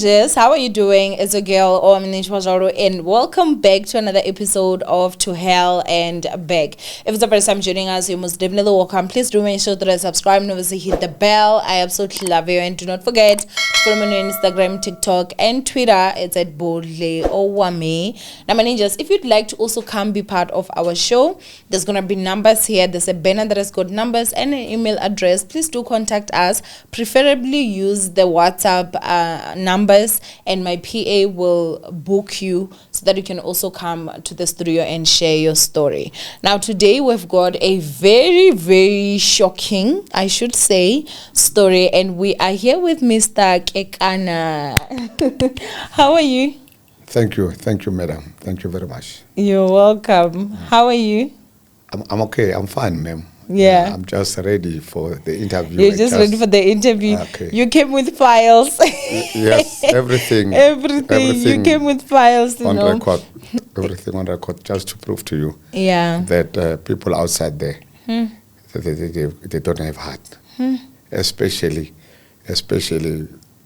challenges. How are you doing? It's a girl, Owamie, and welcome back to another episode of To Hell and Back. If it's the first time joining us, you must definitely welcome. Please do make sure to subscribe and obviously hit the bell. I absolutely love you, and do not forget to follow me on Instagram, TikTok, and Twitter. It's at boldly Owamie. Now, my ninjas, if you'd like to also come be part of our show, there's gonna be numbers here. There's a banner that has got numbers and an email address. Please do contact us. Preferably use the WhatsApp numbers, and my PA will book you so that you can also come to the studio and share your story. Now, today we've got a very, very shocking, I should say, story, and we are here with Mr. Kekana. How are you? Thank you, madam. Thank you very much. You're welcome. How are you? I'm okay. I'm fine, ma'am. Yeah. I'm just ready for the interview. You're just ready for the interview. Okay. You came with files. Yes, everything. You came with files, on record. Everything on record, just to prove to you that people outside there, they don't have heart. Especially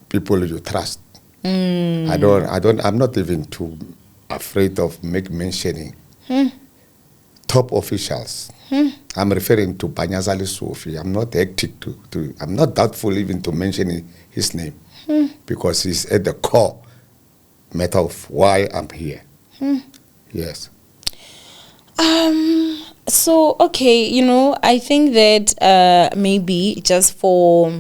people you trust. I'm not even too afraid of mentioning top officials. I'm referring to Banyazali Sufi. I'm not hectic I'm not doubtful even to mention his name because he's at the core matter of why I'm here. Yes. So, okay, I think that maybe just for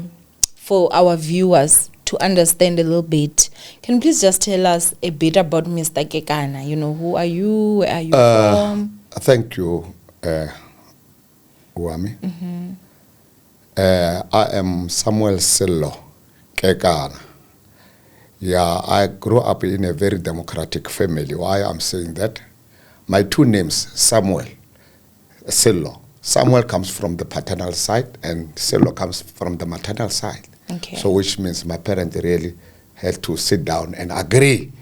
our viewers to understand a little bit, can you please just tell us a bit about Mr. Kekana? Who are you? Where are you from? Thank you, Owamie. I am Samuel Sello Kekana. Yeah, I grew up in a very democratic family. Why I'm saying that? My two names, Samuel, Sello. Samuel comes from the paternal side and Sello comes from the maternal side. Okay. So which means my parents really had to sit down and agree.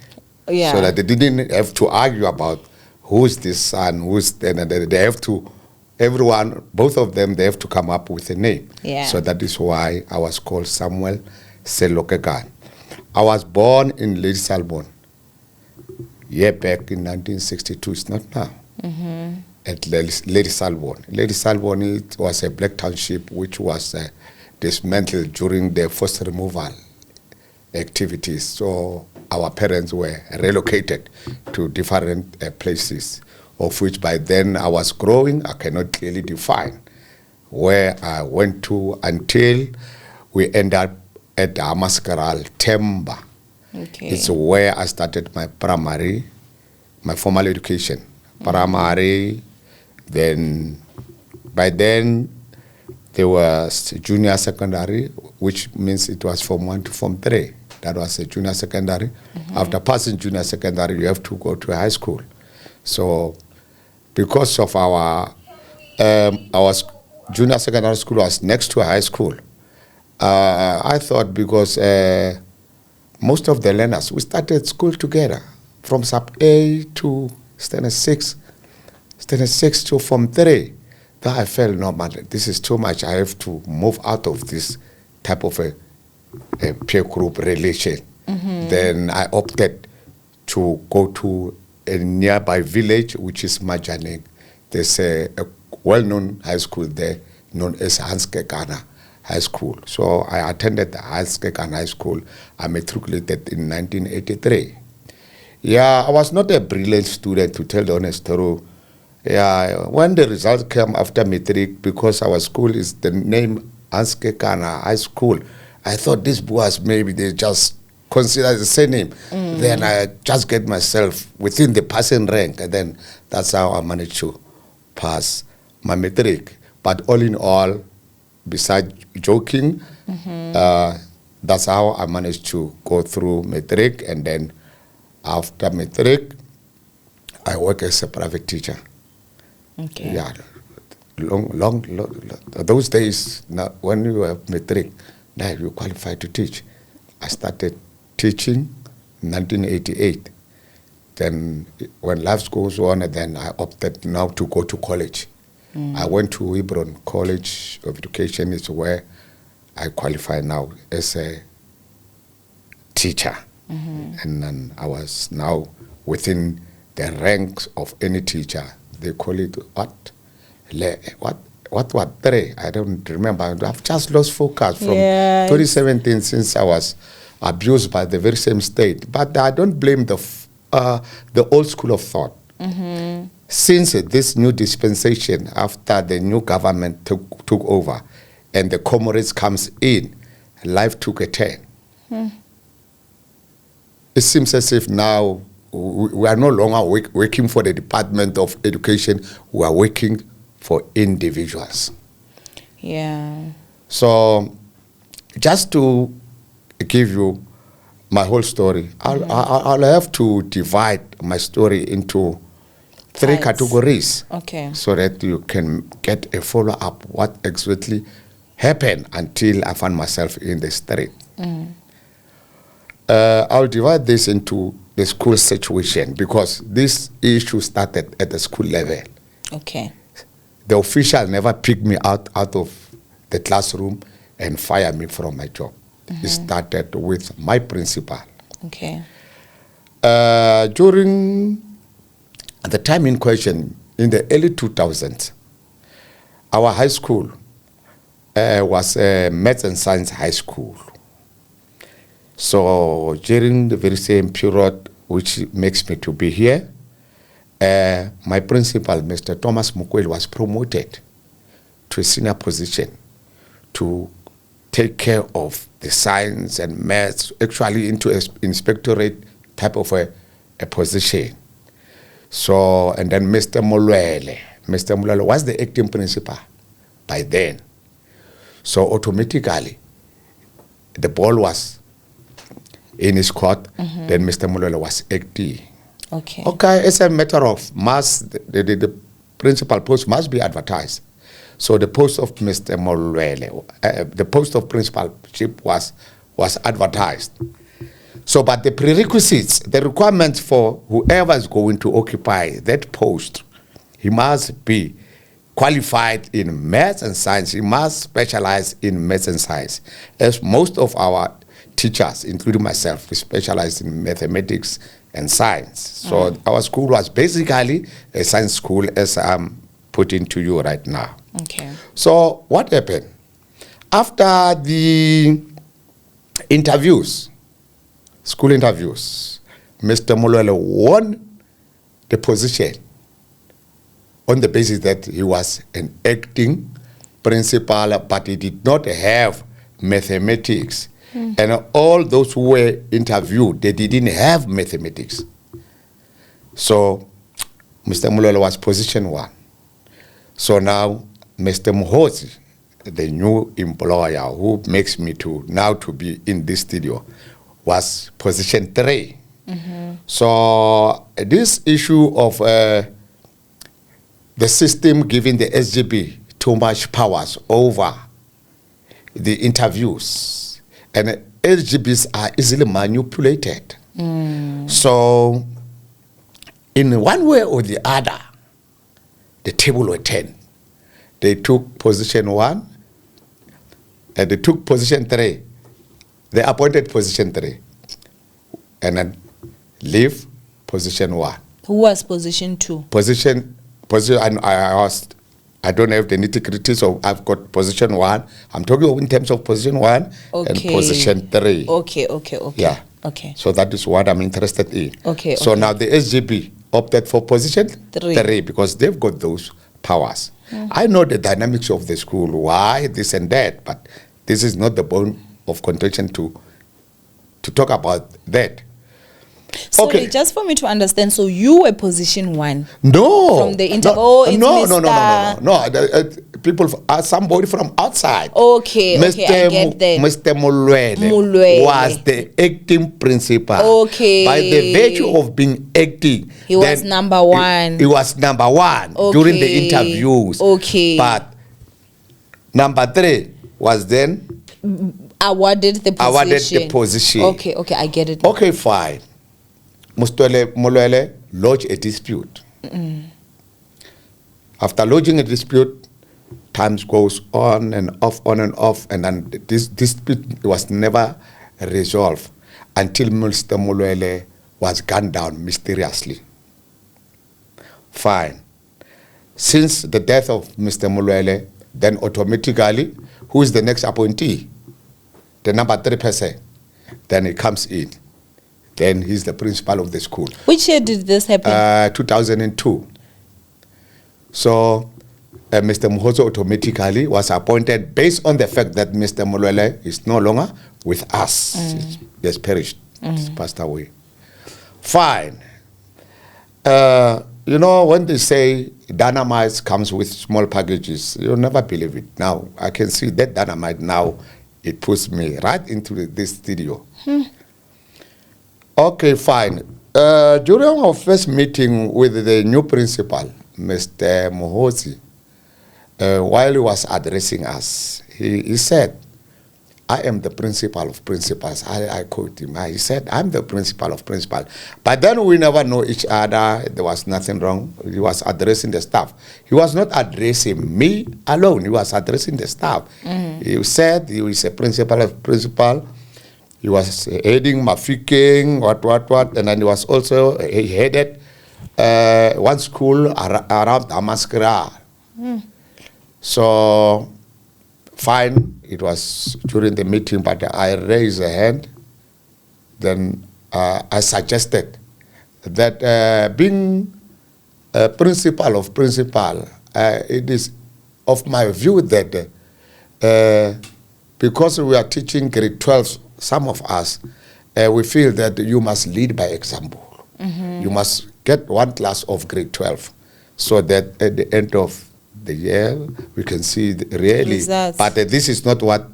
Yeah. So that they didn't have to argue about who's this son, who's then, and they have to, everyone, both of them, they have to come up with a name. Yeah. So that is why I was called Samuel Sello Kekana. I was born in Lady Salbon, back in 1962, it's not now, at Lady Salbon. Lady Salbon, it was a black township which was dismantled during the forced removal activities. So our parents were relocated to different places, of which by then I was growing. I cannot clearly define where I went to until we ended up at the Amaskaral Temba. Okay. It's where I started my formal education. Primary, then by then there was junior secondary, which means it was from 1 to Form 3. That was a junior secondary. After passing junior secondary, you have to go to high school. So because of our junior secondary school was next to a high school, I thought because most of the learners, we started school together from sub A to standard 6 to Form 3. Then I felt, no, man, this is too much. I have to move out of this type of a peer group relation. Then I opted to go to a nearby village, which is Majanek. There's a well-known high school there known as Hans Kekana High School. So I attended the Hans Kekana High School. I matriculated in 1983. Yeah, I was not a brilliant student, to tell the honest truth. Yeah, when the results came after matric, because our school is the name Hans Kekana High School, I thought these boys maybe they just consider the same name. Then I just get myself within the passing rank, and then that's how I managed to pass my matric. But all in all, besides joking, that's how I managed to go through matric, and then after matric, I work as a private teacher. Okay. Yeah, long. Those days, when you have matric, now you qualify to teach. I started teaching in 1988. Then when life goes on, then I opted now to go to college. I went to Hebron College of Education. It's where I qualify now as a teacher. And then I was now within the ranks of any teacher. They call it what 3? I don't remember. I've just lost focus from 2017 since I was abused by the very same state. But I don't blame the old school of thought. Since this new dispensation, after the new government took over and the comrades comes in, life took a turn. It seems as if now we are no longer working for the Department of Education. We are working for individuals. Yeah. So, just to give you my whole story, I'll have to divide my story into 3 categories. Okay. So that you can get a follow-up what exactly happened until I found myself in the street. I'll divide this into the school situation because this issue started at the school level. Okay. The official never picked me out of the classroom and fired me from my job. It started with my principal. Okay. During the time in question, in the early 2000s, our high school was a maths and science high school. So during the very same period, which makes me to be here, my principal, Mr. Thomas Mukweli, was promoted to a senior position to take care of the science and maths, actually into an inspectorate type of a position. So, and then Mr. Molwele was the acting principal by then. So automatically, the ball was in his court, then Mr. Molwele was acting. Okay. Okay, it's a matter of the principal post must be advertised. So the post of Mr. Molwele, the post of principalship was advertised. So, but the prerequisites, the requirements for whoever is going to occupy that post, he must be qualified in maths and science. He must specialize in maths and science. As most of our teachers, including myself, we specialized in mathematics and science. So our school was basically a science school, as I'm putting to you right now. Okay. So what happened? After the interviews, school interviews, Mr. Molwele won the position on the basis that he was an acting principal, but he did not have mathematics. And all those who were interviewed, they didn't have mathematics. So Mr. Molwele was position 1. So now Mr. Muhozi, the new employer who makes me to be in this studio, was position 3. So this issue of the system giving the SGB too much powers over the interviews, and SGBs are easily manipulated. So in one way or the other, the table were turned. They took position 1 and they took position 3. They appointed position 3 and then leave position 1. Who was position 2? Position I don't have the nitty-gritty, so I've got position 1. I'm talking in terms of position 1 and position 3. Okay. Yeah. Okay. So that is what I'm interested in. Okay. So now the SGB opted for position 3 because they've got those powers. I know the dynamics of the school, why this and that, but this is not the bone of contention to talk about that. Sorry, just for me to understand, so you were position 1? No. From the interview? No. People, somebody from outside. Okay, I get that. Mr. Molwele was the acting principal. Okay. By the virtue of being acting, he was number 1. He was number 1 during the interviews. Okay. But number 3 was then awarded the position. Okay, I get it. Okay, fine. Mr. Molwele lodged a dispute. After lodging a dispute, times goes on and off, and then this dispute was never resolved until Mr. Mulwele was gunned down mysteriously. Fine. Since the death of Mr. Mulwele, then automatically, who is the next appointee? The number 3 person. Then he comes in. Then he's the principal of the school. Which year did this happen? 2002. So Mr. Muhozo automatically was appointed based on the fact that Mr. Mulwele is no longer with us. He has perished. He's passed away. Fine. You know, when they say dynamite comes with small packages, you'll never believe it. Now, I can see that dynamite now, it puts me right into this studio. Okay, fine. During our first meeting with the new principal, Mr. Muhozi, while he was addressing us, he said, I am the principal of principals. I quote him. He said, I'm the principal of principals. But then we never know each other. There was nothing wrong. He was addressing the staff. He was not addressing me alone. He was addressing the staff. He said he was a principal of principal. He was heading Mafiking, what. And then he was also, he headed one school around Damaskara. So, fine, it was during the meeting, but I raised a hand. Then I suggested that being a principal of principal, it is of my view that because we are teaching grade 12, some of us, we feel that you must lead by example. You must get one class of grade 12 so that at the end of the year we can see really. Results. But this is not what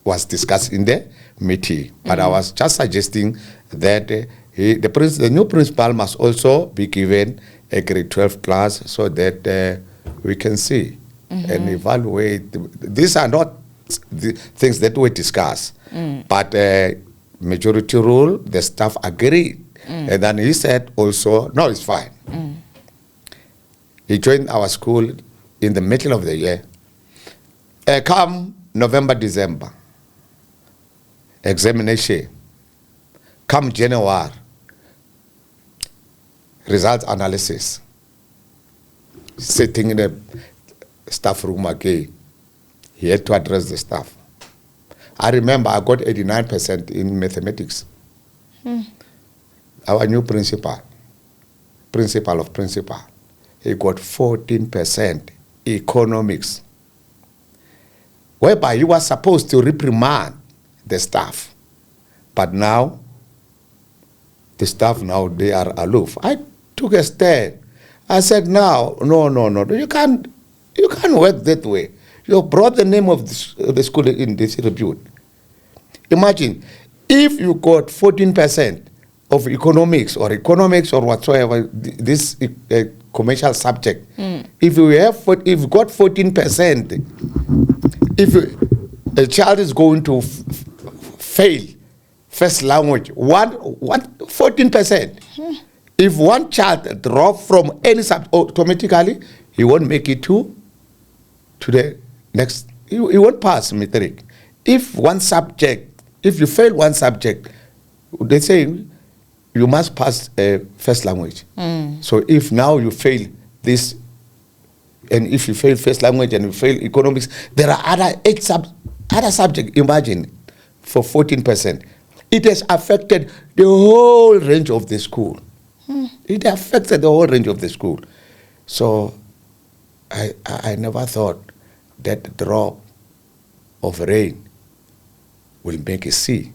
was discussed in the meeting. But I was just suggesting that the new principal must also be given a grade 12 class so that we can see and evaluate. These are not the things that we discuss, but majority rule, the staff agreed. And then he said also, no, it's fine. He joined our school in the middle of the year. Come November, December, examination. Come January, results analysis. Sitting in the staff room again. He had to address the staff. I remember I got 89% in mathematics. Our new principal of principal, he got 14% economics, whereby he was supposed to reprimand the staff. But now, the staff now, they are aloof. I took a stand. I said, no, you can't work that way. You brought the name of the school in disrepute. Imagine, if you got 14% of economics or whatsoever, this commercial subject, if you got 14%, if a child is going to fail first language, 14%. If one child drop from any subject, automatically he won't make it to the next. He won't pass matric. If you fail one subject, they say you must pass first language. So if now you fail this, and if you fail first language and you fail economics, there are other subjects. Imagine, for 14%, it has affected the whole range of the school. It affected the whole range of the school. So I never thought that drop of rain will make a sea.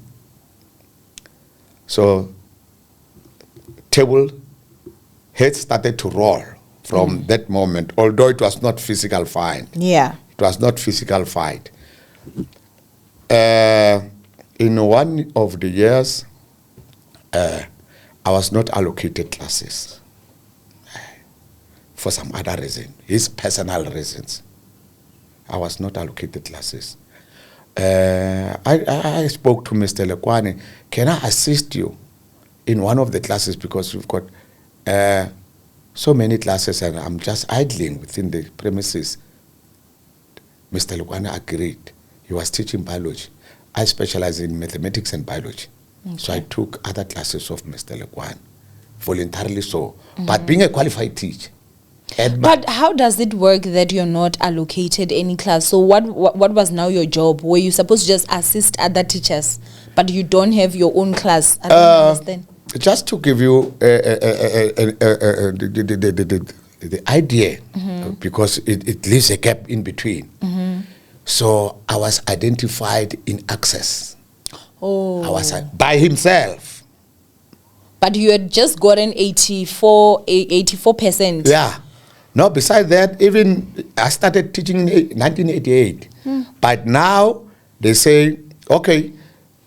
So table head started to roll from that moment, although it was not physical fight. Yeah. It was not physical fight. In one of the years, I was not allocated classes for some other reason, his personal reasons. I was not allocated classes. I spoke to Mr. Lekwane, can I assist you in one of the classes because we've got so many classes and I'm just idling within the premises. Mr. Lekwane agreed. He was teaching biology. I specialize in mathematics and biology. So I took other classes of Mr. Lekwan, voluntarily so. But being a qualified teacher. But how does it work that you're not allocated any class? So what was now your job? Were you supposed to just assist other teachers, but you don't have your own class? I don't understand. Just to give you the idea, because it leaves a gap in between. So I was identified in access. Oh. I was by himself. But you had just gotten 84%. Yeah. No, besides that, even I started teaching in 1988. But now they say, okay,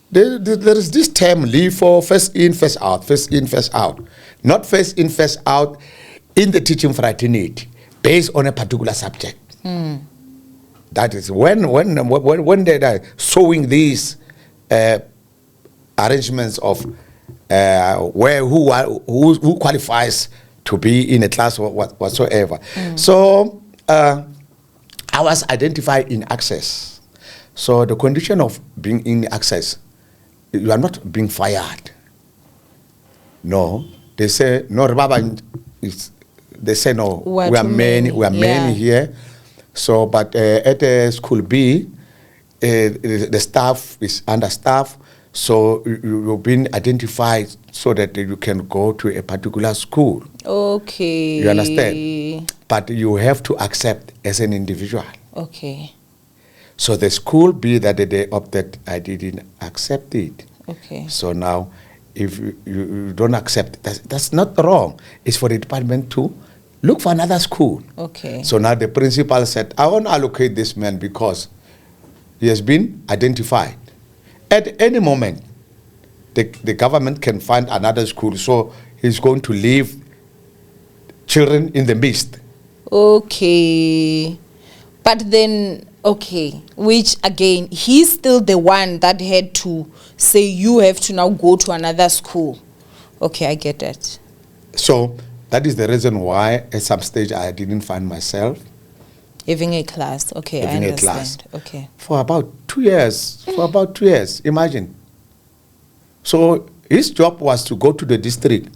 there is this term, leave for first in, first out, first in, first out. Not first in, first out in the teaching fraternity, based on a particular subject. That is when they are showing these arrangements of who qualifies to be in a class or whatsoever. So I was identified in access. So the condition of being in access, you are not being fired. No, they say no. They say no. We are many here. So, but at school B, the staff is understaffed. So you've been identified so that you can go to a particular school. Okay. You understand? But you have to accept as an individual. Okay. So the school B that they opted, I didn't accept it. Okay. So now, if you don't accept, that's not wrong. It's for the department to look for another school. Okay. So now the principal said, I want to allocate this man because he has been identified. At any moment, the government can find another school, so he's going to leave children in the midst. Okay. But then, okay, which again, he's still the one that had to say you have to now go to another school. Okay, I get that. So that is the reason why at some stage I didn't find myself having a class. Okay, having I a class. understand. Okay. For about 2 years. For about 2 years, imagine. So his job was to go to the district.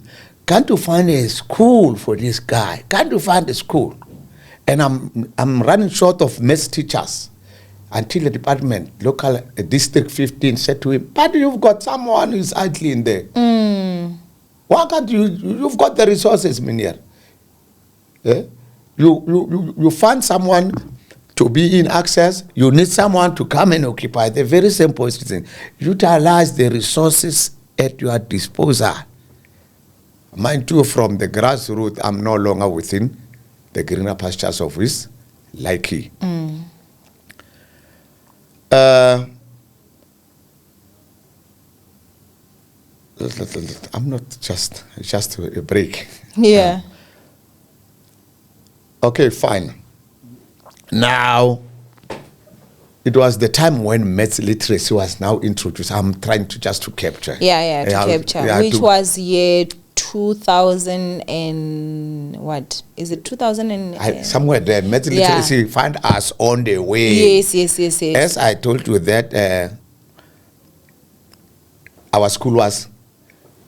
Can't you find a school for this guy? Can't you find a school? And I'm running short of maths teachers until the department, local district 15 said to him, but you've got someone who's idly in there. Why can't you've got the resources, Minier. Yeah? You find someone to be in access, you need someone to come and occupy the very same position. Utilize the resources at your disposal. Mind too, from the grassroots, I'm no longer within the greener pastures of his liking. I'm not just a break. Yeah. Okay, fine. Now, it was the time when maths literacy was now introduced. I'm trying to capture. Capture. Which was year 2000 and what? Is it 2000 and... somewhere there, maths literacy find us on the way. Yes. As I told you that our school was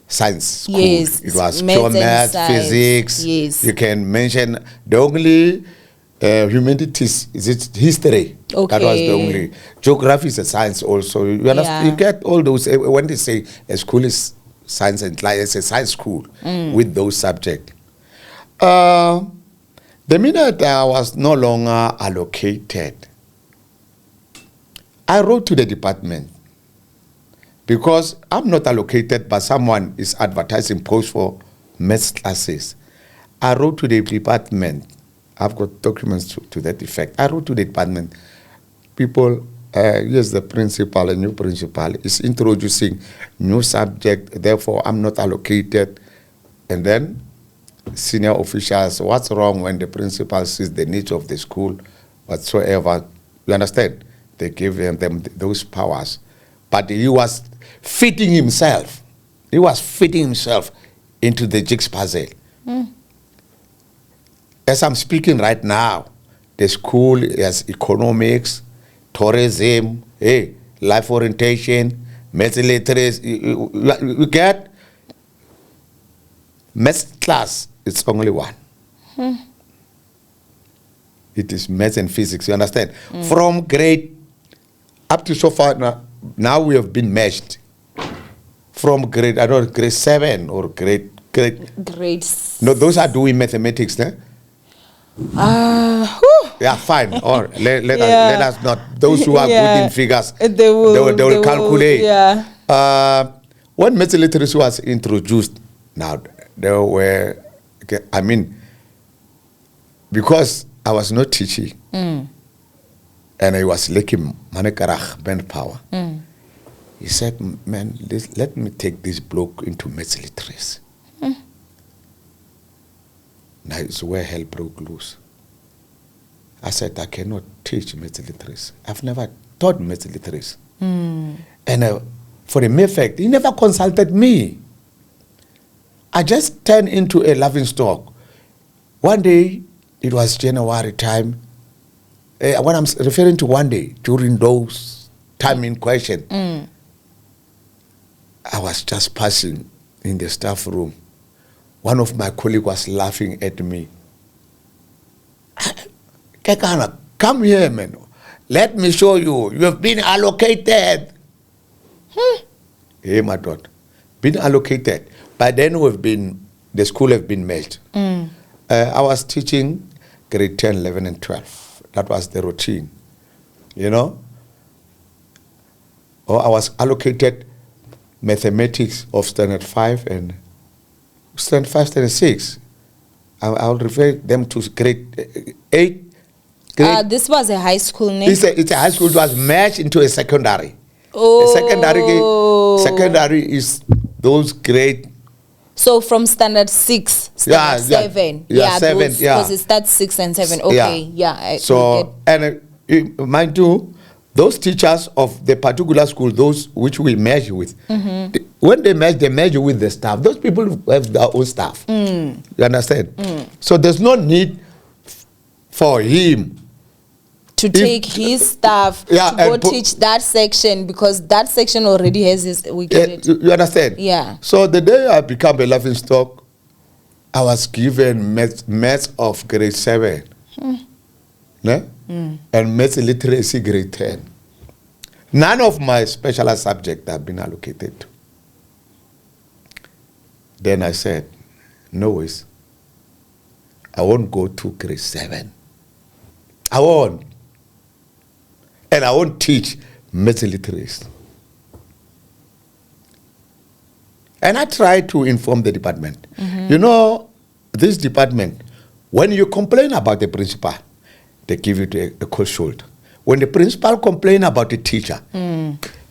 science school. Yes. It was pure math, physics. Yes. You can mention the only humanities, is it history? Okay. That was the only. Geography is a science also. You understand? You get all those, when they say a school is science and it's a science school with those subjects. The minute I was no longer allocated, I wrote to the department because I'm not allocated, but someone is advertising posts for maths classes. I wrote to the department. I've got documents to that effect. I wrote to the department. People, here's the principal, a new principal is introducing new subject. Therefore, I'm not allocated. And then senior officials, what's wrong when the principal sees the needs of the school whatsoever? You understand? They give them those powers. But he was fitting himself. He was fitting himself into the jigsaw puzzle. As I'm speaking right now, the school has economics, tourism, life orientation, Maths literacy, you get maths class, it's only one. It is maths and physics, you understand? From grade up to so far now we have been merged. From grade, I don't know, grade 7 or grade. No, those are doing mathematics, ne? Yeah, fine. Or let us not. Those who are good in figures, they will calculate. When maths literacy was introduced, now there were, I mean, because I was not teaching, and I was lacking manpower. He said, man, let me take this bloke into maths literacy. Now it's where hell broke loose. I said, I cannot teach maths literacy. I've never taught maths literacy. And for the mere fact, he never consulted me. I just turned into a laughing stock. One day, it was January time. When I'm referring to one day, during those time in question, I was just passing in the staff room. One of my colleagues was laughing at me. Kekana, come here, man. Let me show you. You have been allocated. Hey, my daughter. Been allocated. By then, the school have been merged. I was teaching grade 10, 11, and 12. That was the routine, you know. Or I was allocated mathematics of standard 5 and standard 5, standard 6. I'll refer them to grade 8. This was a high school name? It's a high school. It was merged into a secondary. Secondary is those grade. So from standard 6, standard 7. Because it starts 6 and 7. Okay, mind you, those teachers of the particular school, those which we merge with, when they merge with the staff. Those people have their own staff. You understand? So there's no need for him to take his staff to go teach that section, because that section already has his. We get it. You understand? Yeah. So the day I became a laughing stock, I was given maths of grade 7. And maths literacy grade 10. None of my specialized subjects have been allocated to. Then I said, no ways. I won't go to grade 7. I won't. And I won't teach maths literacy. And I tried to inform the department. You know, this department, when you complain about the principal, they give you a cold shoulder. When the principal complain about the teacher,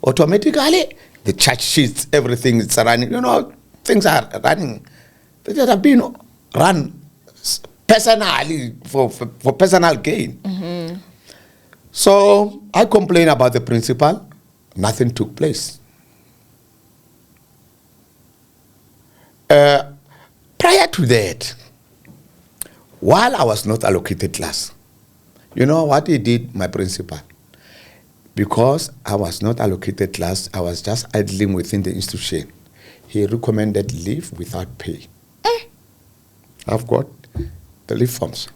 automatically the charge sheets, everything is running. You know, things are running. They have been run personally for personal gain. So I complained about the principal. Nothing took place. Prior to that, while I was not allocated class, you know what he did, my principal? Because I was not allocated class, I was just idling within the institution. He recommended leave without pay. I've got the leave forms.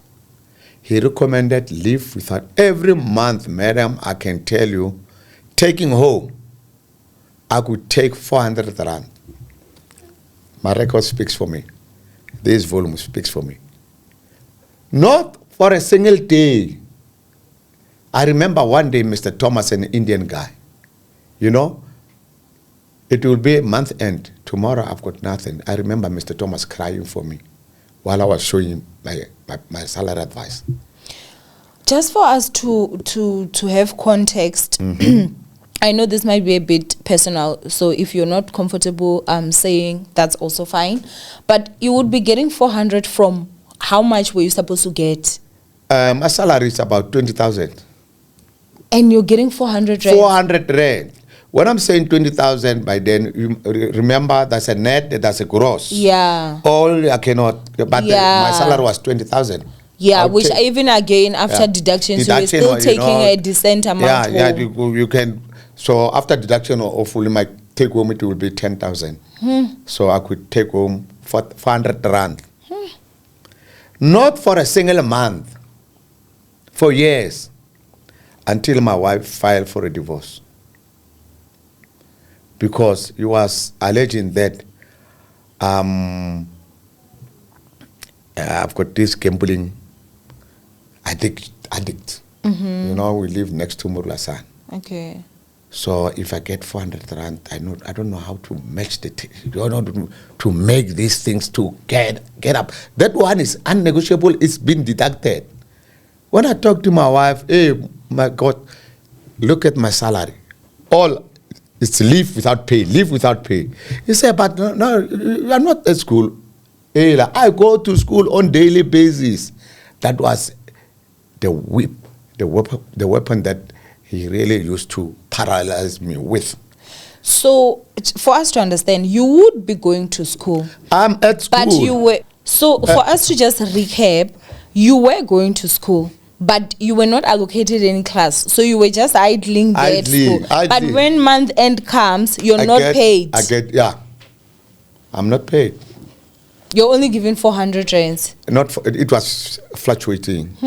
He recommended leave without, every month, madam, I can tell you, taking home, I could take 400 rand. My record speaks for me. This volume speaks for me. Not for a single day. I remember one day, Mr. Thomas, an Indian guy, you know, it will be a month end. Tomorrow I've got nothing. I remember Mr. Thomas crying for me while I was showing him my salary advice. Just for us to have context, I know this might be a bit personal, so if you're not comfortable saying, that's also fine. But you would be getting 400 from how much were you supposed to get? My salary is about 20,000. And you're getting 400 rand? 400 rand. When I'm saying 20,000, by then, you remember that's a net, that's a gross. Yeah. All I cannot, but my salary was 20,000. Yeah, which even again, after deductions, you're still taking a decent amount. You can So after deduction of fully my take home, it will be 10,000. So I could take home 400 rand. Not for a single month, for years, until my wife filed for a divorce. Because he was alleging that I've got this gambling addict. You know, we live next to Murlasan. Okay. So if I get 400 rand, I don't know how to match to make these things to get up. That one is unnegotiable. It's been deducted. When I talk to my wife, hey, my God, look at my salary. All it's leave without pay. He said, but no, you are not at school. Hey, like, I go to school on daily basis. That was the weapon that he really used to paralyze me with. So, for us to understand, you would be going to school. I'm at school. But you were, so for us to just recap, you were going to school, but you were not allocated any class. So you were just idling there at school. But when month end comes, you're not paid. I'm not paid. You're only given 400 rands. It was fluctuating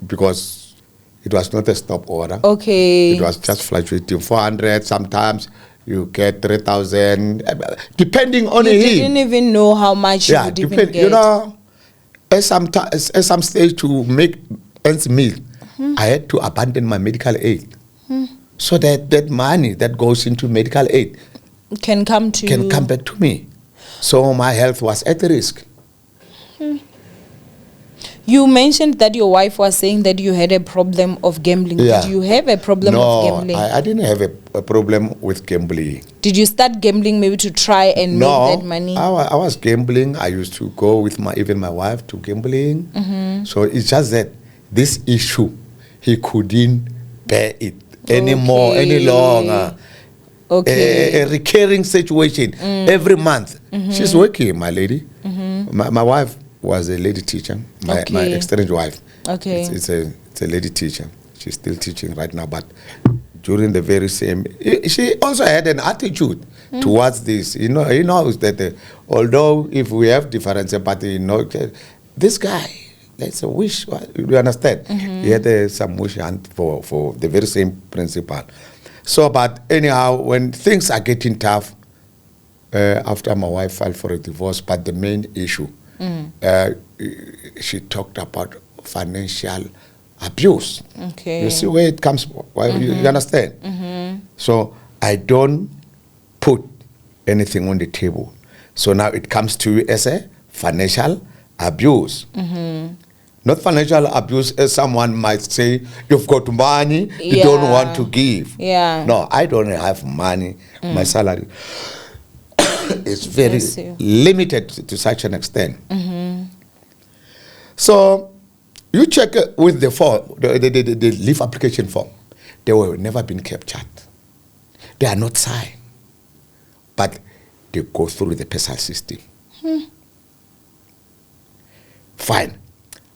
because it was not a stop order. Okay. It was just fluctuating. 400, sometimes you get 3,000, depending on you didn't even know how much you would even get. You know, at some stage to make ends meet, I had to abandon my medical aid. So that money that goes into medical aid can come back to me. So my health was at risk. You mentioned that your wife was saying that you had a problem of gambling. Yeah. Did you have a problem of gambling? No, I didn't have a problem with gambling. Did you start gambling maybe to try and make that money? I was gambling. I used to go with even my wife to gambling. So it's just that this issue, he couldn't bear it anymore, any longer. Okay. A recurring situation every month. She's working, my lady. My wife was a lady teacher, my extended wife. Okay. It's a lady teacher. She's still teaching right now, but during the very same, she also had an attitude towards this. He knows that although if we have differences, but this guy, that's a wish. You understand? He had some wish for the very same principle. So, but anyhow, when things are getting tough, after my wife filed for a divorce, but the main issue, she talked about financial abuse. Okay. You see where it comes from? You understand? So I don't put anything on the table. So now it comes to you as a financial abuse. Not financial abuse as someone might say, you've got money, you don't want to give. Yeah. No, I don't have money. My salary is very limited to such an extent. So you check with the form, the leave application form. They were never been captured. They are not signed. But they go through the PESAL system. Fine.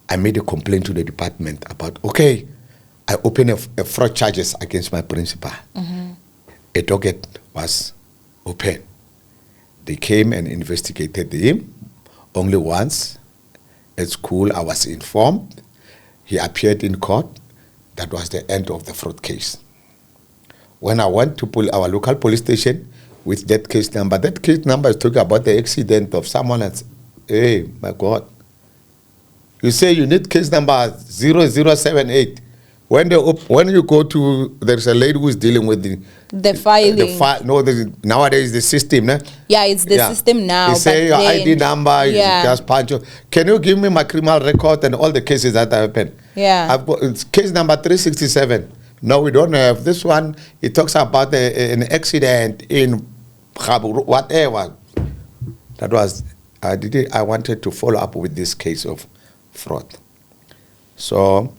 I made a complaint to the department about, I opened a fraud charges against my principal. A docket was open. They came and investigated him only once. At school, I was informed. He appeared in court. That was the end of the fraud case. When I went to our local police station with that case number is talking about the accident of someone else. Hey, my God. You say you need case number 0078. When you go to, there's a lady who's dealing with the filing. Nowadays the system. Yeah, it's the system now. You say your ID number, you just punch. Can you give me my criminal record and all the cases that happened? Yeah. I've got, it's case number 367. No, we don't have. This one, it talks about an accident in whatever. That was, I wanted to follow up with this case of fraud. So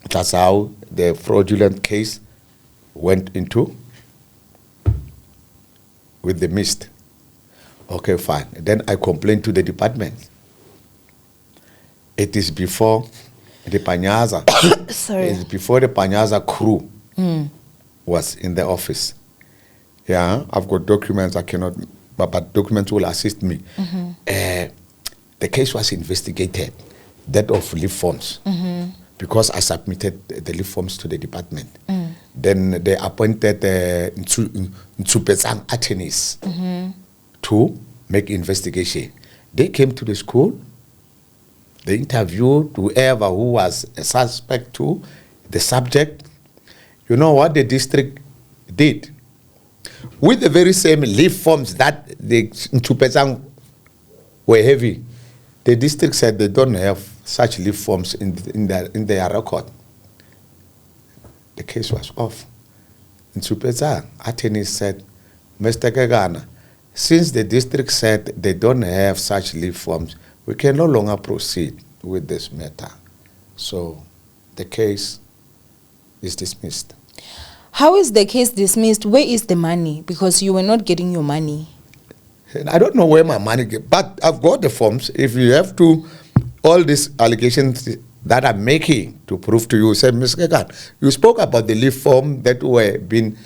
that's how the fraudulent case went into with the mist. Okay, fine. Then I complained to the department. It is before the Panyaza. Sorry. It's before the Panyaza crew was in the office. Yeah, I've got documents. I cannot, but documents will assist me. The case was investigated, that of leave forms, because I submitted the leave forms to the department. Then they appointed Ntsupetsang attorneys to make investigation. They came to the school. They interviewed whoever who was a suspect to the subject. You know what the district did? With the very same leave forms that the Ntsupetsang were heavy, the district said they don't have such leave forms in their record. The case was off. Ntsupetsang attorney said, Mr. Kagana, since the district said they don't have such leave forms, we can no longer proceed with this matter. So the case is dismissed. How is the case dismissed? Where is the money? Because you were not getting your money. And I don't know where my money get, but I've got the forms. If you have to, all these allegations that I'm making to prove to you, say, Mr. Kagan, you spoke about the leave form that were being,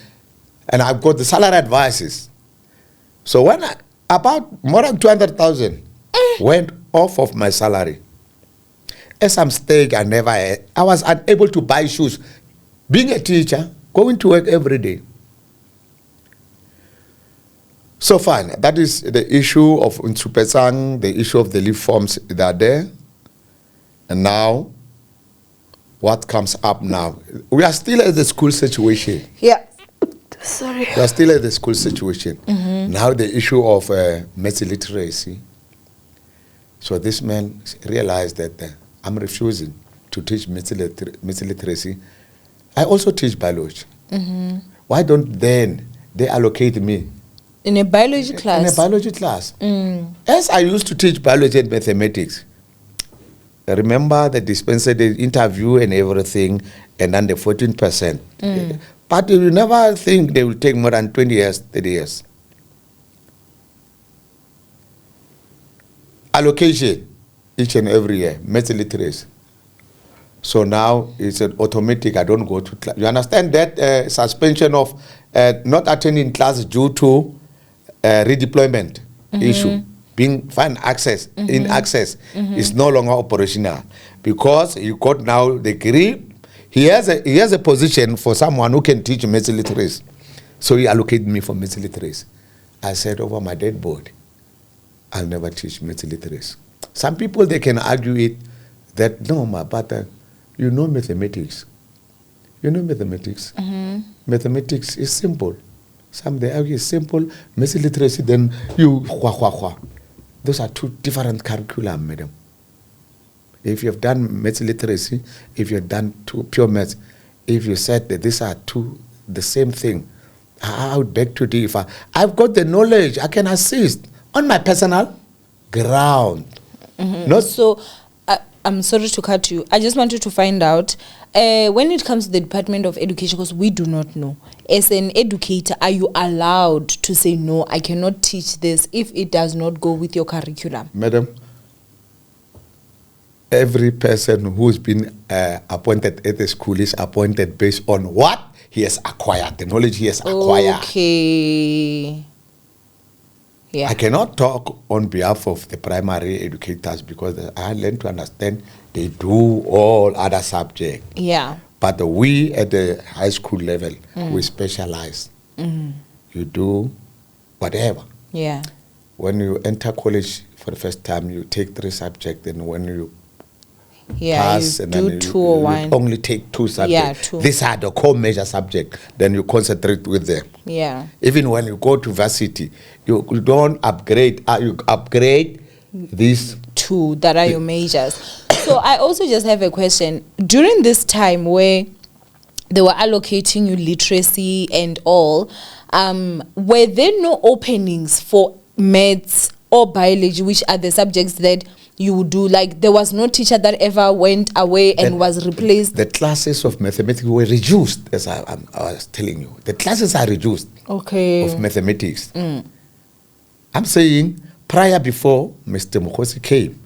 and I've got the salary advices. So when about more than 200,000 went off of my salary. At some stage, I was unable to buy shoes. Being a teacher, going to work every day. So fine, that is the issue of Ntsupetsang, the issue of the leave forms that are there. And now, what comes up now? We are still at the school situation. Yeah. Sorry. We are still at the school situation. Now the issue of maths literacy. So this man realized that I'm refusing to teach maths literacy. I also teach biology. Why don't then they allocate me in a biology class? In a biology class. As I used to teach biology and mathematics, I remember the dispenser, the interview and everything, and then the 14%. But you never think they will take more than 20 years, 30 years. Allocation each and every year, maths literacy. So now it's an automatic, I don't go to class. You understand that suspension of not attending class due to redeployment issue, being found access, in access, is no longer operational because you got now the degree. He has a position for someone who can teach maths literacy. So he allocated me for maths literacy. I said, over my dead body, I'll never teach maths literacy. Some people, they can argue it that, no, but you know mathematics. You know mathematics. Mathematics is simple. Some they argue it's simple. Maths literacy, then you Those are two different curriculum, madam. If you have done maths literacy, if you have done pure maths, if you said that these are two the same thing, I would beg to differ. I've got the knowledge. I can assist on my personal ground. Not so. I'm sorry to cut you. I just wanted to find out when it comes to the Department of Education, because we do not know. As an educator, are you allowed to say no? I cannot teach this if it does not go with your curriculum, madam. Every person who's been appointed at the school is appointed based on what he has acquired, the knowledge he has acquired. Okay. Yeah. I cannot talk on behalf of the primary educators because I learned to understand they do all other subjects. Yeah. But we at the high school level, we specialize. You do whatever. Yeah. When you enter college for the first time, you take 3 subjects, and when you yeah, pass, you and do then 2 or you 1. only take 2 subjects. Yeah, 2. These are the core major subjects. Then you concentrate with them. Yeah. Even when you go to varsity, you don't upgrade. You upgrade these 2 that are your majors. So I also just have a question. During this time where they were allocating you literacy and all, were there no openings for maths or biology, which are the subjects that you would do? Like, there was no teacher that ever went away and was replaced? The classes of mathematics were reduced, as I was telling you. The classes are reduced of mathematics. I'm saying prior, before Mr. Mukhosi came,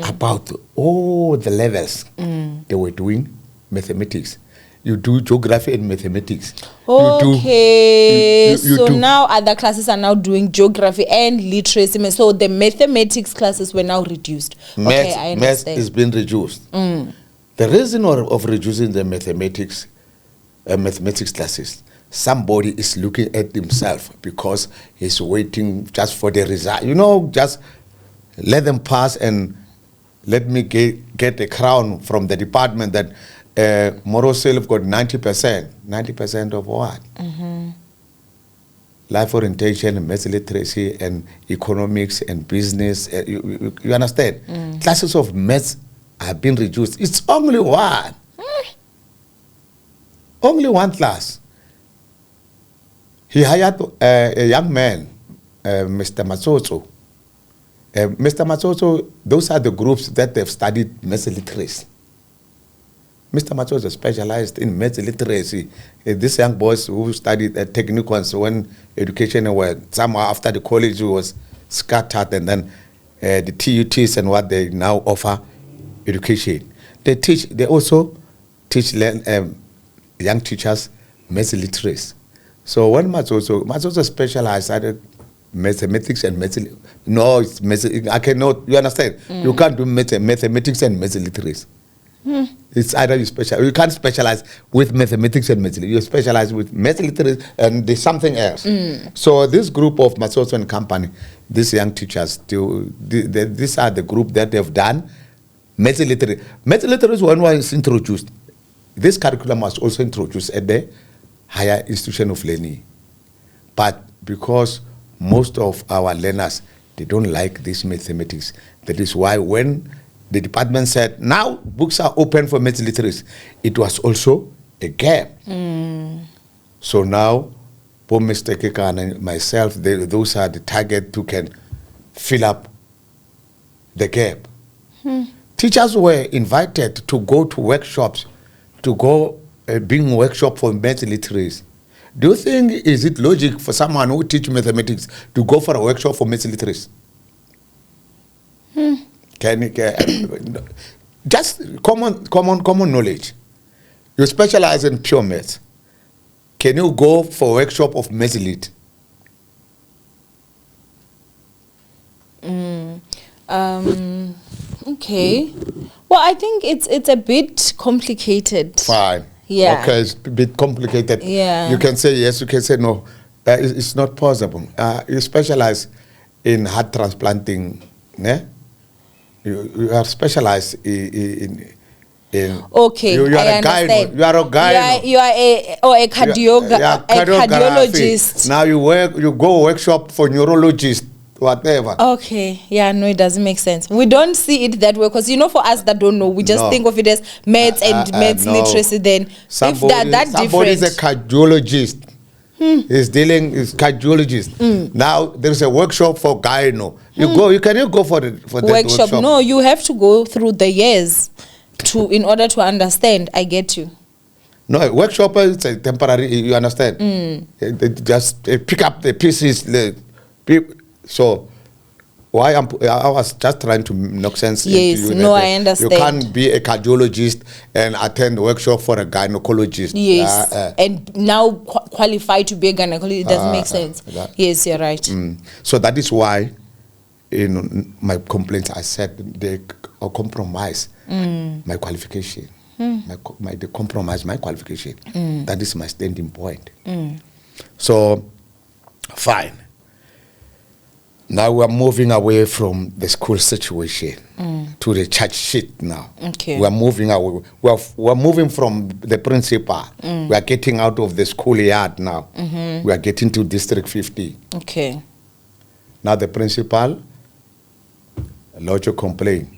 about all the levels they were doing mathematics. you do geography and mathematics. Okay, You do now other classes are now doing geography and literacy. So the mathematics classes were now reduced. Okay, I understand. Math is being reduced. The reason of reducing the mathematics classes, somebody is looking at himself because he's waiting just for the result. Just let them pass and let me get a crown from the department that Moro Self got 90%. 90% of what? Life orientation, and maths literacy, and economics, and business. You understand? Classes of maths have been reduced. It's only one. Only one class. He hired a young man, Mr. Matsotso. Mr. Matsotso, those are the groups that have studied maths literacy. Mr. Matsotso specialized in maths literacy. These young boys who studied at technicals when education were somehow after the college was scattered, and then the TUTs and what they now offer education. They also teach young teachers maths literacy. So when Matsotso specialized at mathematics and maths. No, it's maths. I cannot. You understand? You can't do mathematics and maths literacy. It's either you can't specialize with mathematics and maths. You specialize with maths literacy and there's something else. So this group of Matsotso and company, these young teachers, these are the group that have done maths literacy. Maths literacy when was introduced, this curriculum was also introduced at the higher institution of learning. But because most of our learners, they don't like this mathematics, that is why when the department said, now books are open for maths literacy, it was also a gap. So now, poor Mr. Kekan and myself, those are the target who can fill up the gap. Teachers were invited to go to workshops, to go being workshop for maths literacy. Do you think, is it logic for someone who teach mathematics to go for a workshop for maths literacy? Just common knowledge. You specialize in pure maths. Can you go for a workshop of maths lit? Okay. Well, I think it's a bit complicated. Fine. Yeah. Okay, it's a bit complicated. Yeah. You can say yes, you can say no. It's not possible. You specialize in heart transplanting. You are specialized in okay, you are I a understand. gyno. You are a gyno. You are a cardiologist. Now you go workshop for neurologist, whatever. Okay, yeah, no, it doesn't make sense. We don't see it that way because for us that don't know, we just think of it as maths and maths literacy. Then somebody, if that's somebody different, is a cardiologist. He's cardiologist. Now there's a workshop for gyno. You can go for that workshop? No, you have to go through the years in order to understand. I get you. No, a workshop is a temporary. You understand? They just pick up the pieces. So why I was just trying to knock sense yes, into you. No, I understand. You can't be a cardiologist and attend a workshop for a gynecologist. Yes, and now qualify to be a gynecologist. It doesn't make sense. Yes, you're right. So that is why in my complaint I said they compromise my qualification. They compromise my qualification. That is my standing point. So, fine. Now we are moving away from the school situation to the church sheet now. Okay. We are moving away. We are moving from the principal. We are getting out of the schoolyard now. We are getting to District 50. Okay. Now the principal lodged a complaint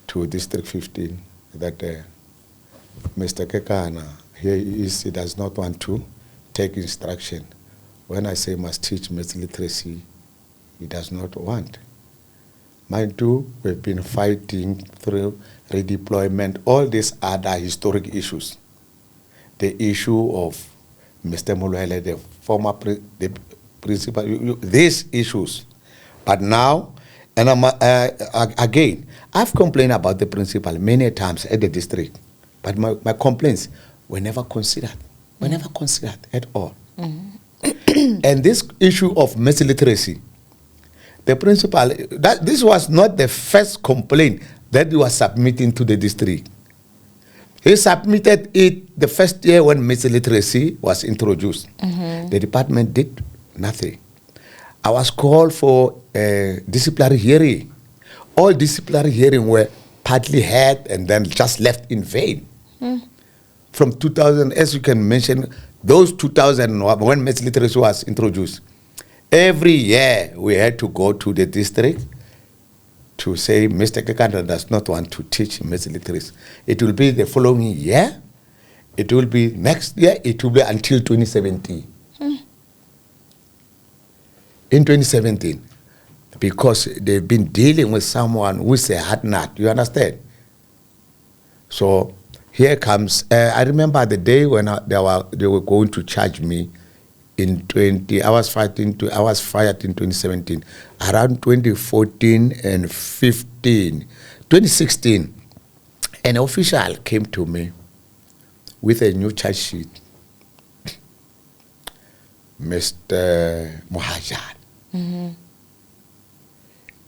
to District 15 that Mr. Kekana, he does not want to take instruction. When I say must teach maths literacy, he does not want. Mind too, we've been fighting through redeployment, all these other historic issues. The issue of Mr. Mulwele, the former principal, these issues. But now, and again, I've complained about the principal many times at the district, but my complaints were never considered. Were never considered at all. And this issue of maths literacy, the principal, this was not the first complaint that he was submitting to the district. He submitted it the first year when maths literacy was introduced. The department did nothing. I was called for a disciplinary hearing. All disciplinary hearings were partly had and then just left in vain. From 2000, as you can mention, those 2000, when maths literacy was introduced, every year we had to go to the district to say Mr. Kekanda does not want to teach maths literacy. It will be the following year, it will be next year, it will be until 2017. In 2017, because they've been dealing with someone who's a hard nut, you understand? So here comes, I remember the day when they were going to charge me in 20, I was fired in 2017. Around 2014 and 15, 2016, an official came to me with a new charge sheet. Mr. Mohajan.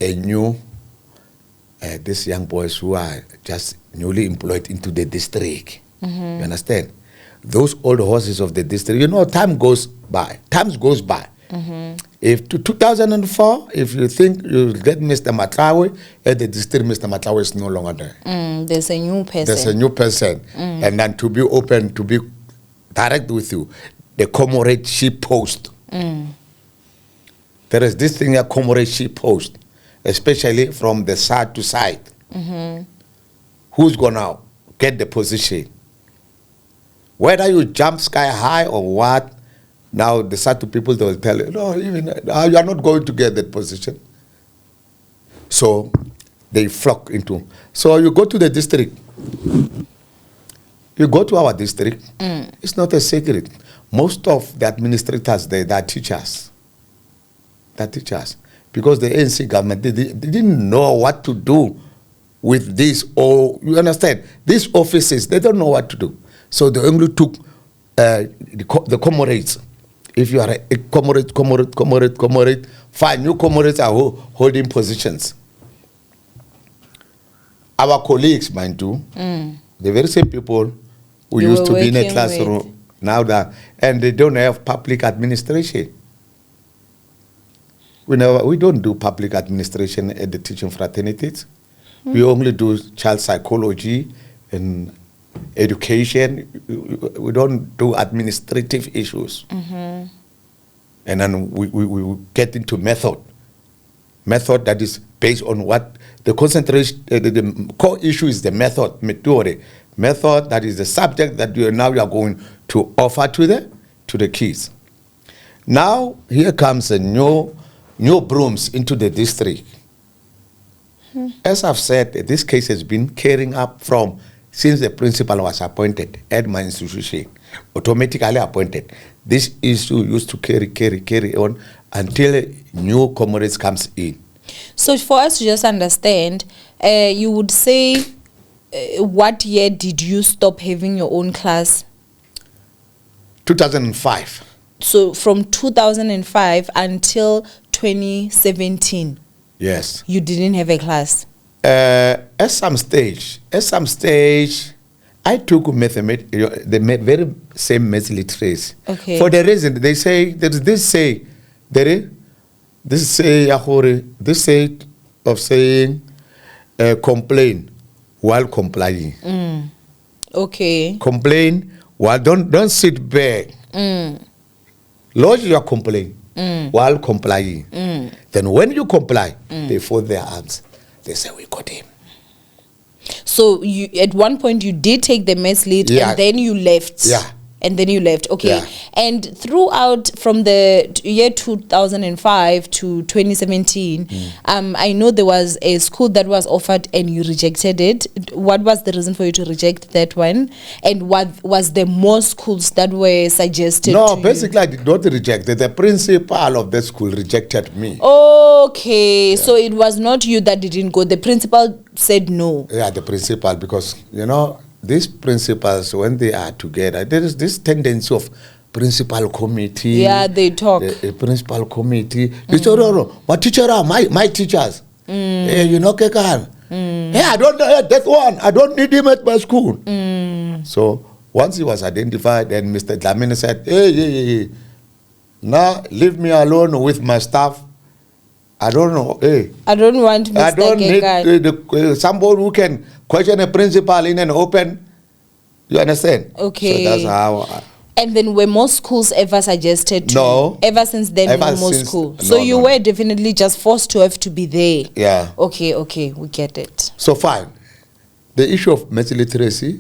A new, these young boys who are just newly employed into the district. You understand? Those old horses of the district, you know, time goes by. If to 2004, if you think you'll get Mr. Matlawe at the district, Mr. Matlawe is no longer there. There's a new person. There's a new person. And then to be open, to be direct with you, the comradeship post. There is this thing, a comradeship post, especially from the side to side. Who's going to get the position? Whether you jump sky high or what, now the side to people, they will tell you, no, even you are not going to get that position. So they flock into. So you go to the district. You go to our district. It's not a secret. Most of the administrators, they are teachers. They're teachers. Because the ANC government, they didn't know what to do with this. Or, you understand, these offices, they don't know what to do. So they only took the comrades. If you are a comrade, fine, new comrades are holding positions. Our colleagues, mind you, the very same people who used to be in a classroom, now that, and they don't have public administration. We don't do public administration at the teaching fraternities. We only do child psychology and education. We don't do administrative issues. And then we get into method that is based on what the concentration, the core issue is the method that is the subject that you are going to offer to the kids. Now here comes a new brooms into the district. As I've said, this case has been carrying up from since the principal was appointed at my institution, automatically appointed. This issue used to carry on until new comrades comes in. So for us to just understand, you would say, what year did you stop having your own class? 2005. So from 2005 until 2017. Yes. You didn't have a class. At some stage, I took mathematics, the very same maths literacy. Okay. For the reason they say there's this say of saying complain while complying. Okay. Complain while don't sit back. Lodge your complaint while complying. Then when you comply, they fold their arms. They say, we got him. So you at one point you did take the maths lead and then you left. Yeah. And then you left. Okay. Yeah. And throughout from the year 2005 to 2017, I know there was a school that was offered and you rejected it. What was the reason for you to reject that one? And what was the more schools that were suggested? No, basically I did not reject it. The principal of the school rejected me. Okay. Yeah. So it was not you that didn't go. The principal said no. Yeah, the principal, because, you know, these principals, when they are together, there is this tendency of principal committee. Yeah, they talk. The principal committee. You say, no, my teacher are my teachers. Hey, you know, Kekan. Hey, I don't know that one. I don't need him at my school. So once he was identified, then Mr. Dlamini said, hey, now leave me alone with my staff. I don't know. Hey, I don't want Mr. I don't Kekan. need somebody who can question a principal in an open. You understand? Okay. So that's how. And then were most schools ever suggested to? No. Ever since then, Ever no more since- school. no, So you no. were definitely just forced to have to be there. Yeah. Okay, we get it. So fine. The issue of maths literacy.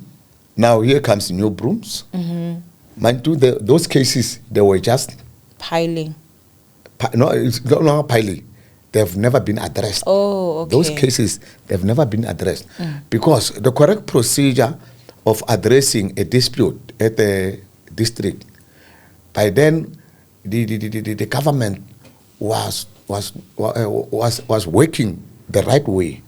Now here comes new brooms. Mind you, those cases they were just Piling. no, it's not piling. They've never been addressed. Oh, okay. Those cases, they've never been addressed. Because the correct procedure of addressing a dispute at the district, by then, the government was working the right way.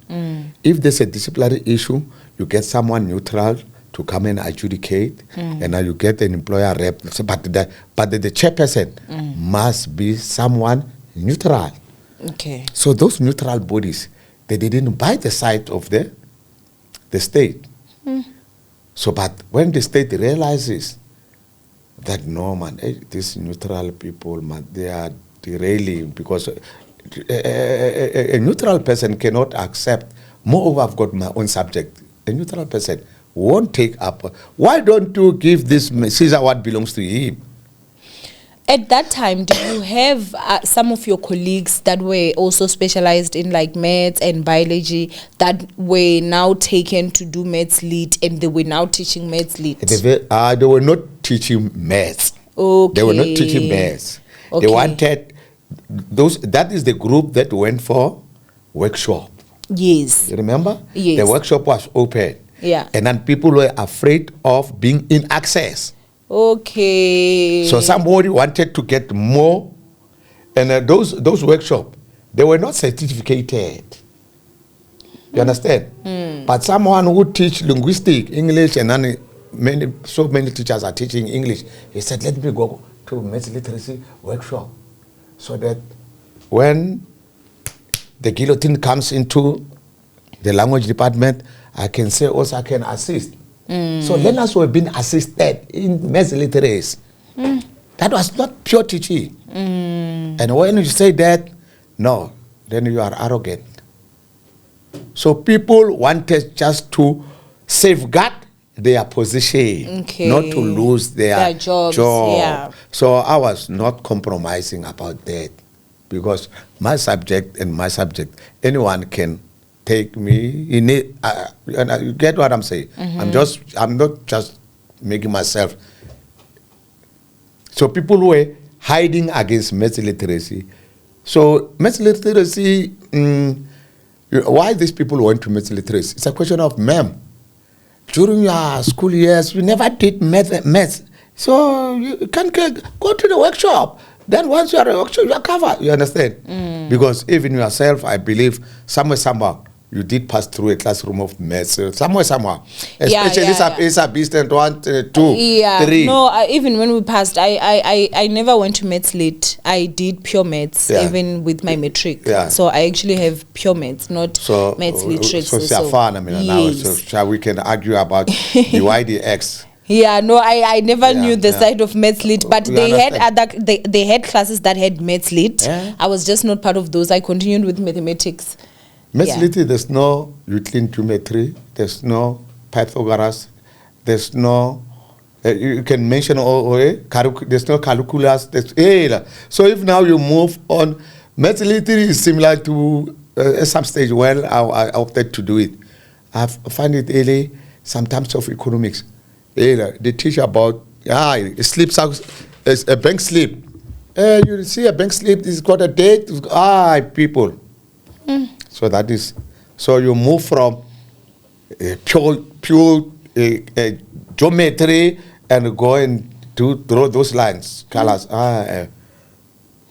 If there's a disciplinary issue, you get someone neutral to come and adjudicate, and now you get an employer rep. But the chairperson must be someone neutral. Okay. So those neutral bodies, they didn't buy the side of the state. So, but when the state realizes that no man, these neutral people, man, they are derailing because a neutral person cannot accept. Moreover, I've got my own subject. A neutral person won't take up. Why don't you give this Caesar what belongs to him? At that time, did you have some of your colleagues that were also specialized in like maths and biology that were now taken to do maths lit, and they were now teaching maths lit? They were not teaching maths. Okay. They were not teaching maths. Okay. They wanted those. That is the group that went for workshop. Yes. You remember? Yes. The workshop was open. Yeah. And then people were afraid of being in access. Okay. So somebody wanted to get more, and those workshops, they were not certificated. You understand? But someone who teach linguistic, English, and then so many teachers are teaching English. He said, let me go to maths literacy workshop, so that when the guillotine comes into the language department, I can say also I can assist. So learners were being assisted in maths literacy. That was not pure teaching. And when you say that, no, then you are arrogant. So people wanted just to safeguard their position, not to lose their jobs. job. Yeah. So I was not compromising about that, because my subject, anyone can take me in it. And you get what I'm saying? I'm not just making myself. So people were hiding against maths literacy. So maths literacy, why these people went to maths literacy? It's a question of ma'am. During your school years, you never did maths. So you can go to the workshop. Then once you are at the workshop, you are covered. You understand? Because even yourself, I believe, somehow, you did pass through a classroom of maths. Somehow. Especially Isa Beast and 1, 2, 3. No, even when we passed, I never went to maths lit. I did pure maths, even with my matric. Yeah. So I actually have pure maths, not maths literacy. So we can argue about the YDX. Yeah, no, I never knew the side of maths lit, but they had classes that had maths lit. Yeah. I was just not part of those. I continued with mathematics. Maths lit, there's no Euclidean geometry, there's no Pythagoras, there's no, you can mention there's no calculus. So if now you move on, maths lit is similar to at some stage when I opted to do it. I find it really some terms of economics. They teach about slips, a bank slip. You see a bank slip, it's got a date. People. So that is, so you move from pure geometry and go and draw those lines, colors.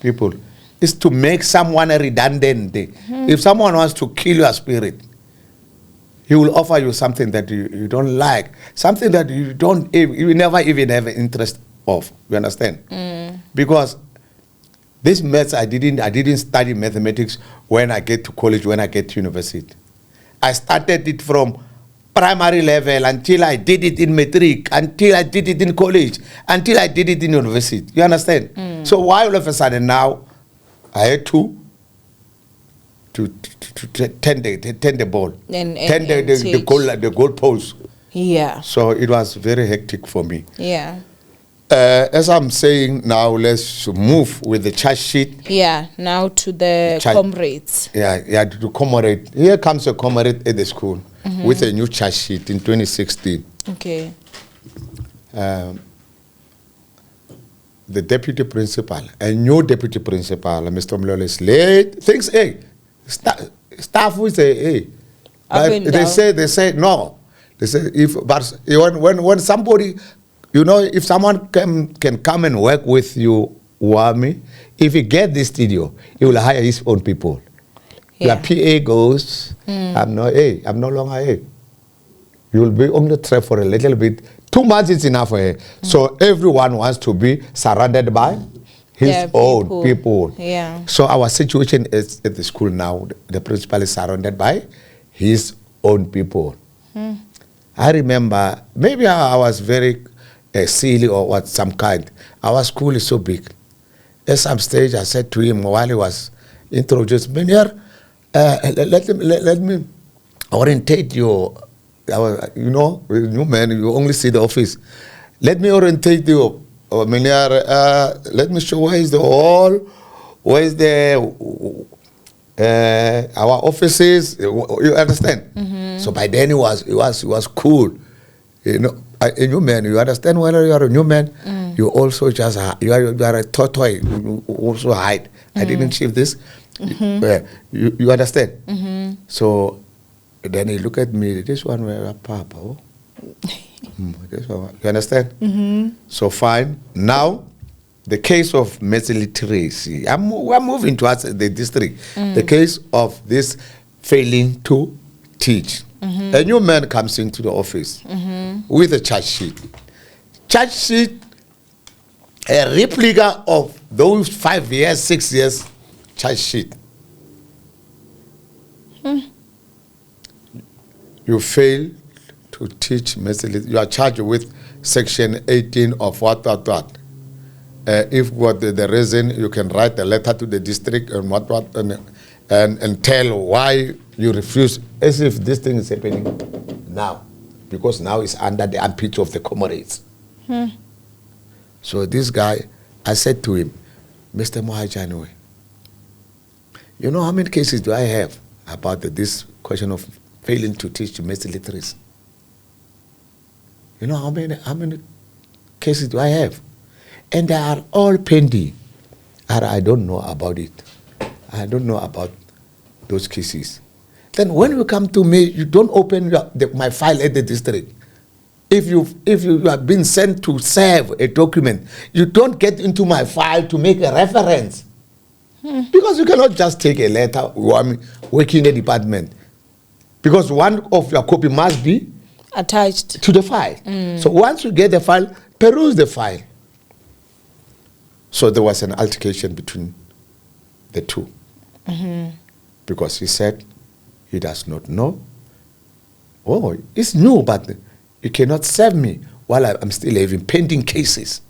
People, is to make someone redundant. If someone wants to kill your spirit, he will offer you something that you don't like, something that you never even have an interest of. You understand? Because this maths, I didn't study mathematics when I get to college, when I get to university. I started it from primary level until I did it in matric, until I did it in college, until I did it in university. You understand? So why all of a sudden now I had to tend the ball, tend the goal post. Yeah. So it was very hectic for me. Yeah. As I'm saying now, let's move with the charge sheet. Yeah, now to the comrades. Yeah, to comrade. Here comes a comrade at the school with a new charge sheet in 2016. Okay. The deputy principal, a new deputy principal, Mr. Mlolo, is late. Things, hey, staff will say, hey. But they say no. They say when somebody, you know, if someone can come and work with you, Owamie, if he get this studio, he will hire his own people. Yeah. Your PA goes, I'm no longer A. You will be only trapped for a little bit. 2 months is enough for her. So everyone wants to be surrounded by his own people. Yeah. So our situation is at the school now, the principal is surrounded by his own people. I remember, maybe I was very silly or what, some kind. Our school is so big. At some stage, I said to him while he was introduced, Menier, let me orientate you. You know, new man, you only see the office. Let me orientate you, Menier. Let me show where is the hall, where is the our offices. You understand? So by then he was cool. You know, a new man. You understand whether you are a new man. You also just you are a tortoise. You also hide. I didn't achieve this. You understand? So then he look at me. This one where Papa. Oh. This one. You understand? So fine. Now the case of literacy. We're moving towards the district. The case of this failing to teach. A new man comes into the office with a charge sheet. Charge sheet, a replica of those 5 years, 6 years charge sheet. You fail to teach literacy. You are charged with section 18 of what. If what the reason, you can write a letter to the district and and tell why you refuse, as if this thing is happening now, because now it's under the armpit of the comrades. So this guy, I said to him, Mr. Mohajanwe, you know how many cases do I have about this question of failing to teach domestic literacy? You know how many cases do I have? And they are all pending. I don't know about it. I don't know about those cases. Then when you come to me, you don't open my file at the district. If you have been sent to serve a document, you don't get into my file to make a reference. Because you cannot just take a letter working in a department. Because one of your copy must be attached to the file. So once you get the file, peruse the file. So there was an altercation between the two. Because he said he does not know. Oh, it's new, but you cannot serve me while I'm still having pending cases.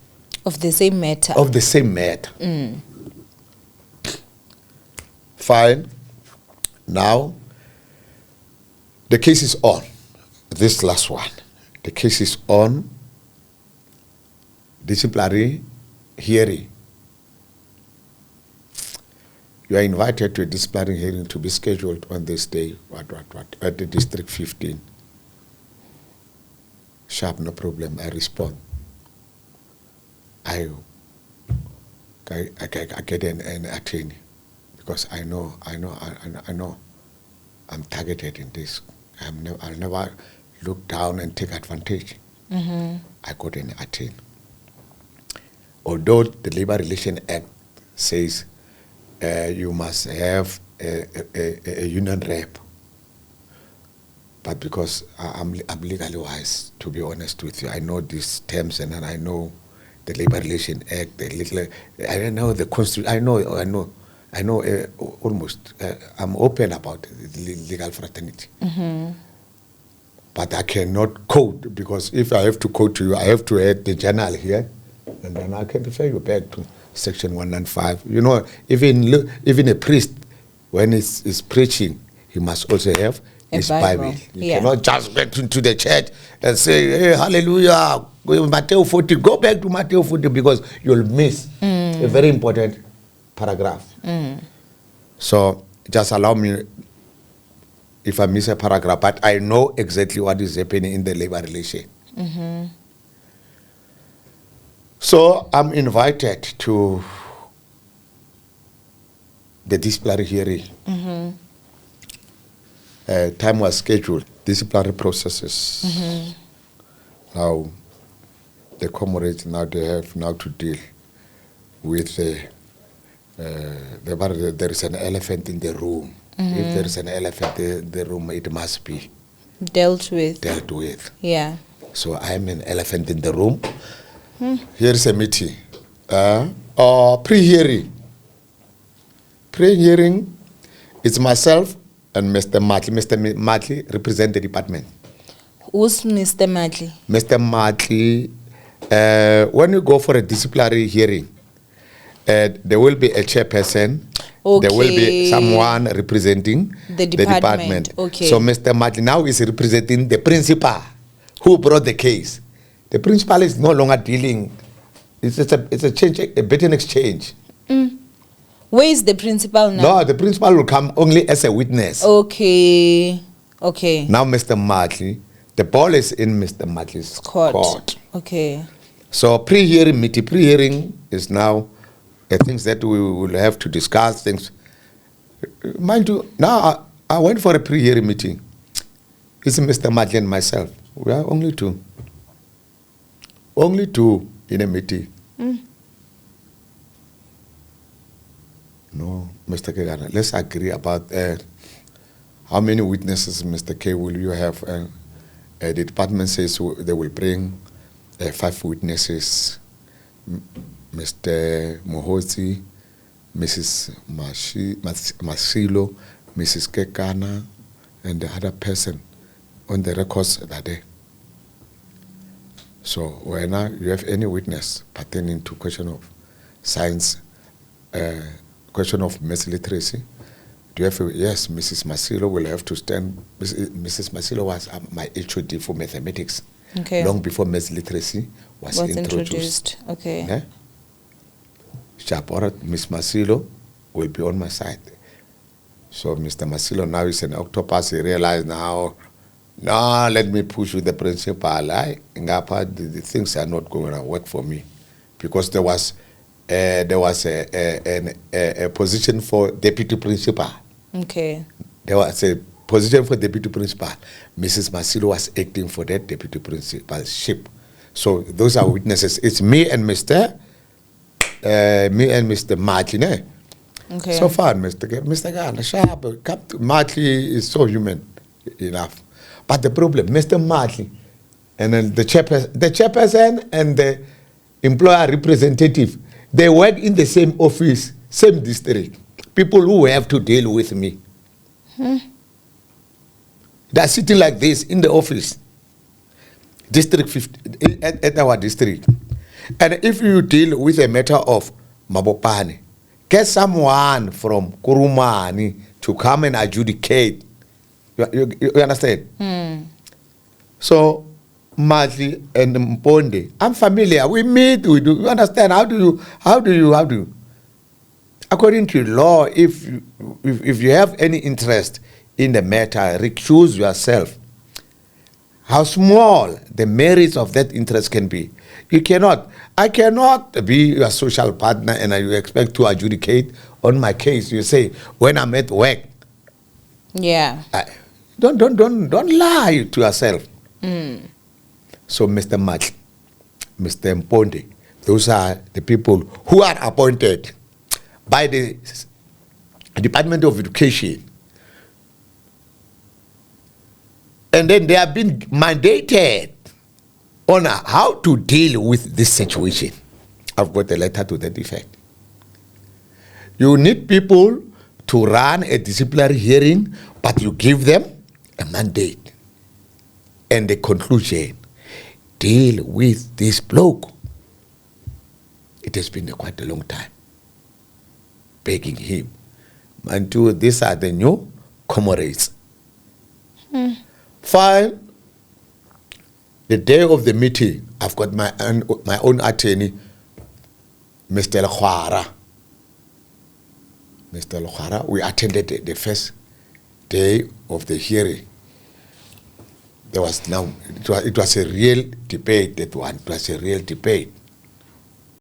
Of the same matter. Of the same matter. Fine. Now, the case is on. This last one. The case is on. Disciplinary hearing. You are invited to a disciplinary hearing to be scheduled on this day, at the District 15. Sharp, no problem. I respond. I get an attorney because I know I'm targeted in this. I'll never look down and take advantage. I got an attorney. Although the Labor Relations Act says you must have a union rep. But because I'm legally wise, to be honest with you, I know these terms and then I know the Labor Relation Act, I know the Constitution, I know almost, I'm open about the legal fraternity. But I cannot quote, because if I have to quote to you, I have to add the journal here, and then I can refer you back to Section 195. You know, even a priest, when he's preaching, he must also have his Bible. You cannot just get into the church and say, hey, hallelujah, Matthew 40, go back to Matthew 40, because you'll miss a very important paragraph. So just allow me, if I miss a paragraph, but I know exactly what is happening in the labor relation. So I'm invited to the disciplinary hearing. Time was scheduled. Disciplinary processes. Now, the comrades now they have now to deal with there is an elephant in the room. If there is an elephant in the room, it must be dealt with. Yeah. So I'm an elephant in the room. Here's a meeting. Pre-hearing. Pre-hearing, it's myself and Mr. Matli. Mr. Matli represent the department. Who's Mr. Matli? Mr. Matli, when you go for a disciplinary hearing, there will be a chairperson. Okay. There will be someone representing the department. Okay. So Mr. Matli now is representing the principal who brought the case. The principal is no longer dealing. It's a change, a betting exchange. Where is the principal now? No, the principal will come only as a witness. Okay. Okay. Now Mr. Matli, the ball is in Mr. Matli's court. Okay. So pre-hearing meeting, pre-hearing is now things that we will have to discuss, things. Mind you, now I went for a pre-hearing meeting. It's Mr. Matli and myself. We are only two. Only two in a meeting. No, Mr. Kegana, let's agree about how many witnesses, Mr. K, will you have? The department says they will bring 5 witnesses. Mr. Mohozi, Mrs. Masilo, Mrs. Kekana, and the other person on the records that day. So when you have any witness pertaining to question of science, question of maths literacy, do you have yes, Mrs. Masilo will have to stand. Mrs. Masilo was my HOD for mathematics. Okay. Long before maths literacy was introduced. Okay. Yeah? Miss Masilo will be on my side. So Mr. Masilo now is an octopus. He realized now, no, let me push with the principal. The things are not going to work for me, because there was a position for deputy principal. Okay. There was a position for deputy principal. Mrs. Masilo was acting for that deputy principalship. So those are witnesses. It's me and Mr. Matli. Okay. So far, Mr. Gana, sharp. Matli is so human enough. But the problem, Mr. Matli, and then the chairperson and the employer representative, they work in the same office, same district. People who have to deal with me. They're sitting like this in the office, district 50, at our district. And if you deal with a matter of Mabopane, get someone from Kurumani to come and adjudicate. You understand? So, Matli and Mponde, I'm familiar. We meet, we do. You understand? How do you? According to law, if you have any interest in the matter, recuse yourself. How small the merits of that interest can be. I cannot be your social partner and you expect to adjudicate on my case. You say, when I'm at work. Yeah. Don't lie to yourself. So Mr. Matli, Mr. Mponde, those are the people who are appointed by the Department of Education And then they have been mandated on how to deal with this situation. I've got a letter to that effect. You need people to run a disciplinary hearing, but you give them a mandate. And the conclusion, deal with this bloke. It has been quite a long time, begging him. And two, these are the new comrades. Fine. The day of the meeting, I've got my own attorney, Mr. Lkhwara. Mr. Lkhwara, we attended the first day of the hearing. There was it was a real debate, that one. It was a real debate.